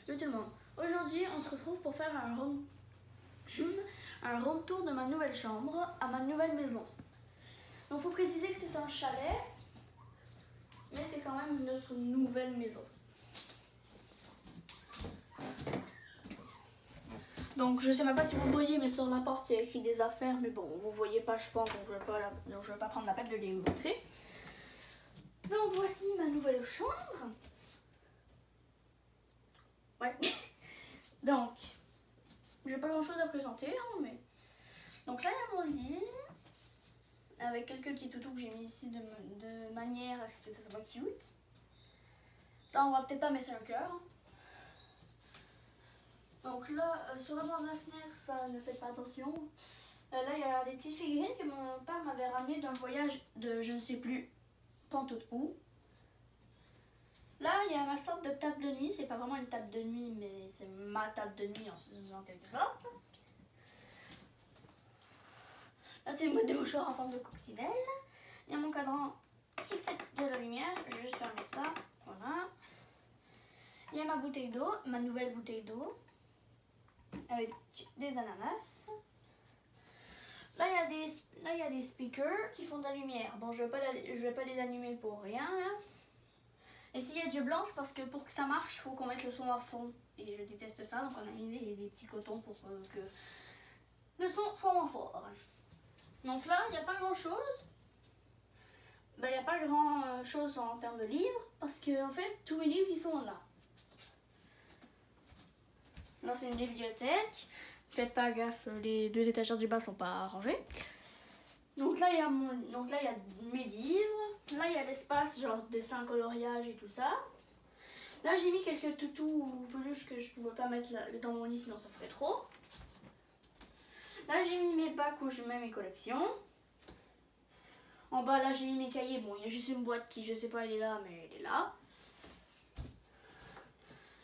Salut tout le monde. Aujourd'hui, on se retrouve pour faire un room tour de ma nouvelle chambre à ma nouvelle maison. Donc, il faut préciser que c'est un chalet, mais c'est quand même notre nouvelle maison. Donc, je sais même pas si vous voyez, mais sur la porte, il y a écrit des affaires, mais bon, vous voyez pas, je pense, donc je vais pas prendre la peine de les montrer. Donc, voici ma nouvelle chambre. Ouais. Donc, j'ai pas grand chose à présenter, hein, mais. Donc là, il y a mon lit, avec quelques petits toutous que j'ai mis ici de manière à ce que ça soit cute. Ça, on va peut-être pas mettre un cœur. Donc là, sur le bord de la fenêtre, ça ne fait pas attention. Là, il y a des petites figurines que mon père m'avait ramenées d'un voyage de je ne sais plus, pantoute où. Là, il y a ma sorte de table de nuit. C'est pas vraiment une table de nuit, mais c'est ma table de nuit en quelque sorte. Là, c'est une boîte de mouchoirs en forme de coccinelle. Il y a mon cadran qui fait de la lumière. Je vais juste fermer ça. Voilà. Il y a ma bouteille d'eau, ma nouvelle bouteille d'eau, avec des ananas. Là, il y a des speakers qui font de la lumière. Bon, je vais pas les allumer pour rien, là. Et s'il y a du blanc, c'est parce que pour que ça marche, il faut qu'on mette le son à fond. Et je déteste ça, donc on a mis des petits cotons pour que le son soit moins fort. Donc là, il n'y a pas grand chose. Ben, il n'y a pas grand chose en termes de livres, parce que en fait, tous mes livres ils sont là. Là, c'est une bibliothèque. Faites pas gaffe, les deux étagères du bas sont pas rangées. Donc là, il y a mes livres. Là, il y a l'espace, genre dessin, coloriage et tout ça. Là, j'ai mis quelques toutous ou peluches que je ne pouvais pas mettre dans mon lit, sinon ça ferait trop. Là, j'ai mis mes bacs où je mets mes collections. En bas, là, j'ai mis mes cahiers. Bon, il y a juste une boîte qui, je sais pas, elle est là, mais elle est là.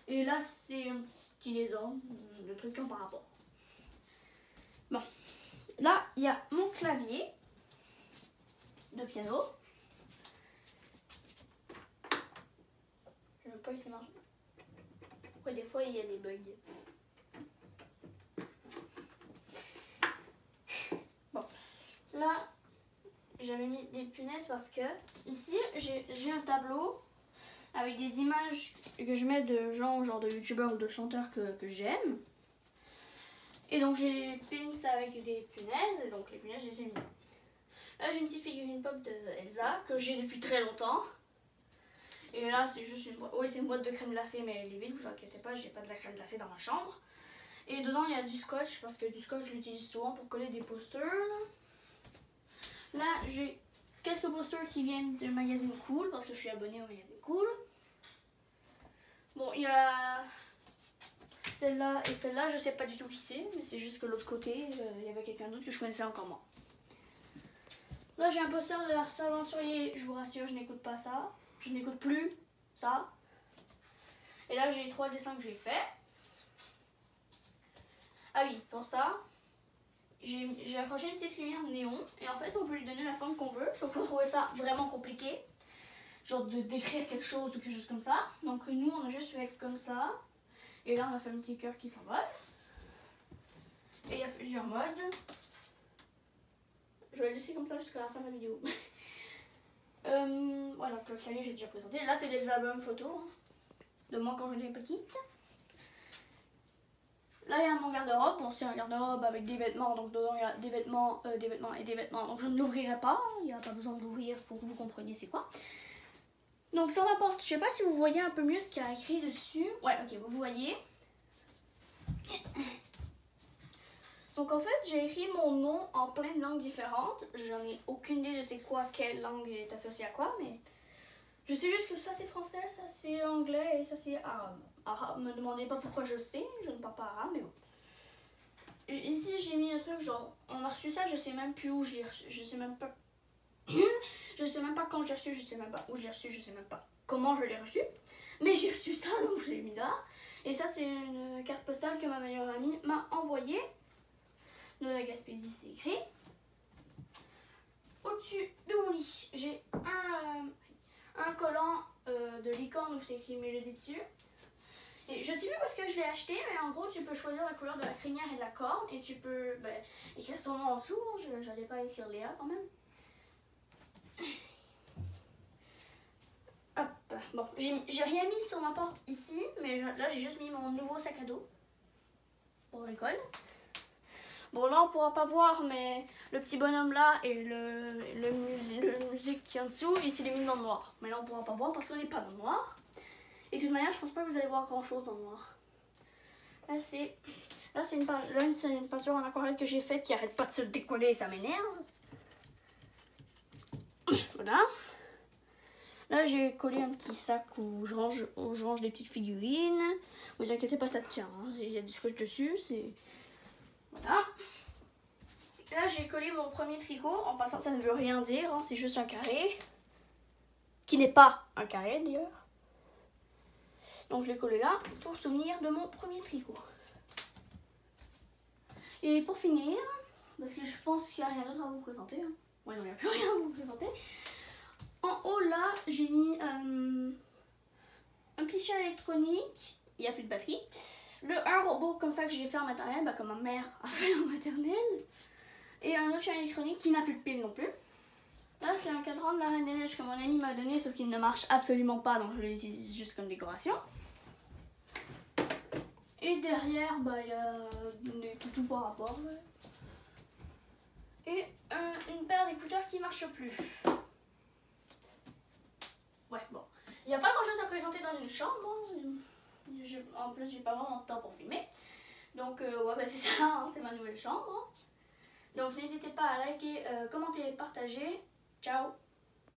Et là, c'est un petit désordre, le truc par rapport. Bon. Là, il y a mon clavier de piano. Je ne veux pas que ça marche. Ouais, des fois, il y a des bugs. Bon. Là, j'avais mis des punaises parce que ici, j'ai un tableau avec des images que je mets de gens, genre de youtubeurs ou de chanteurs que j'aime. Et donc j'ai peint ça avec des punaises, et donc les punaises je les ai mis. Là j'ai une petite figurine pop de Elsa que j'ai depuis très longtemps. Et là c'est juste une boîte, oui c'est une boîte de crème glacée mais elle est vide, vous inquiétez pas, j'ai pas de la crème glacée dans ma chambre. Et dedans il y a du scotch, parce que du scotch je l'utilise souvent pour coller des posters. Là j'ai quelques posters qui viennent du magazine Cool, parce que je suis abonnée au magazine Cool. Bon, il y a celle-là et celle-là, je sais pas du tout qui c'est, mais c'est juste que l'autre côté, il y avait quelqu'un d'autre que je connaissais encore moins. Là, j'ai un poster de Ars Aventurier, je vous rassure, je n'écoute pas ça. Je n'écoute plus ça. Et là, j'ai 3 dessins que j'ai faits. Ah oui, pour ça, j'ai accroché une petite lumière néon, et en fait, on peut lui donner la forme qu'on veut, sauf qu'il faut trouver ça vraiment compliqué. Genre de décrire quelque chose ou quelque chose comme ça. Donc nous on a juste fait comme ça. Et là on a fait un petit cœur qui s'envole. Et il y a plusieurs modes. Je vais le laisser comme ça jusqu'à la fin de la vidéo. Voilà, donc le clavier j'ai déjà présenté. Là c'est des albums photos hein, de moi quand j'étais petite. Là il y a mon garde-robe. Bon c'est un garde-robe avec des vêtements. Donc dedans il y a des vêtements et des vêtements. Donc je ne l'ouvrirai pas. Il n'y a pas besoin de l'ouvrir pour que vous compreniez c'est quoi. Donc sur la porte, je sais pas si vous voyez un peu mieux ce qu'il y a écrit dessus. Ouais, ok, vous voyez. Donc en fait, j'ai écrit mon nom en plein de langues différentes. J'en ai aucune idée de c'est quoi, quelle langue est associée à quoi, mais je sais juste que ça c'est français, ça c'est anglais et ça c'est arabe. Arabe, me demandez pas pourquoi je sais, je ne parle pas arabe, mais bon. Ici j'ai mis un truc genre, on a reçu ça, je sais même plus où je l'ai reçu, je sais même pas. Je sais même pas quand je l'ai reçu, je sais même pas où je l'ai reçu, je sais même pas comment je l'ai reçu. Mais j'ai reçu ça, donc je l'ai mis là. Et ça, c'est une carte postale que ma meilleure amie m'a envoyée. De la Gaspésie, c'est écrit. Au-dessus de mon lit, j'ai un collant de licorne où c'est écrit Mélodie dessus. Et je sais plus parce que je l'ai acheté, mais en gros tu peux choisir la couleur de la crinière et de la corne et tu peux écrire ton nom en dessous. J'allais pas écrire Léa quand même. Hop, bon, j'ai rien mis sur ma porte ici, mais là j'ai juste mis mon nouveau sac à dos pour l'école. Bon, là on pourra pas voir, mais le petit bonhomme là et le musique qui est en dessous, ici il est mis dans le noir. Mais là on pourra pas voir parce qu'on n'est pas dans le noir. Et de toute manière, je pense pas que vous allez voir grand chose dans le noir. Là c'est une peinture en aquarelle que j'ai faite qui arrête pas de se décoller, ça m'énerve. Voilà. Là, j'ai collé un petit sac où je range des petites figurines. Ne vous inquiétez pas, ça tient. Hein. Il y a du scotch dessus. Voilà. Là, j'ai collé mon premier tricot. En passant, ça ne veut rien dire. Hein. C'est juste un carré. Qui n'est pas un carré, d'ailleurs. Donc, je l'ai collé là pour souvenir de mon premier tricot. Et pour finir, parce que je pense qu'il n'y a rien d'autre à vous présenter. Hein. Ouais, non, il n'y a plus rien à vous présenter. En haut là, j'ai mis un petit chien électronique, il n'y a plus de batterie. Un robot comme ça que j'ai fait en maternelle, comme ma mère a fait en maternelle. Et un autre chien électronique qui n'a plus de pile non plus. Là c'est un cadran de la Reine des Neiges que mon ami m'a donné, sauf qu'il ne marche absolument pas, donc je l'utilise juste comme décoration. Et derrière, il y a des toutous par rapport. Et une paire d'écouteurs qui ne marche plus. Ouais, bon. Il n'y a pas grand chose à présenter dans une chambre. Hein. En plus, j'ai pas vraiment de temps pour filmer. Donc, ouais, c'est ça, hein, c'est ma nouvelle chambre. Donc, n'hésitez pas à liker, commenter, partager. Ciao!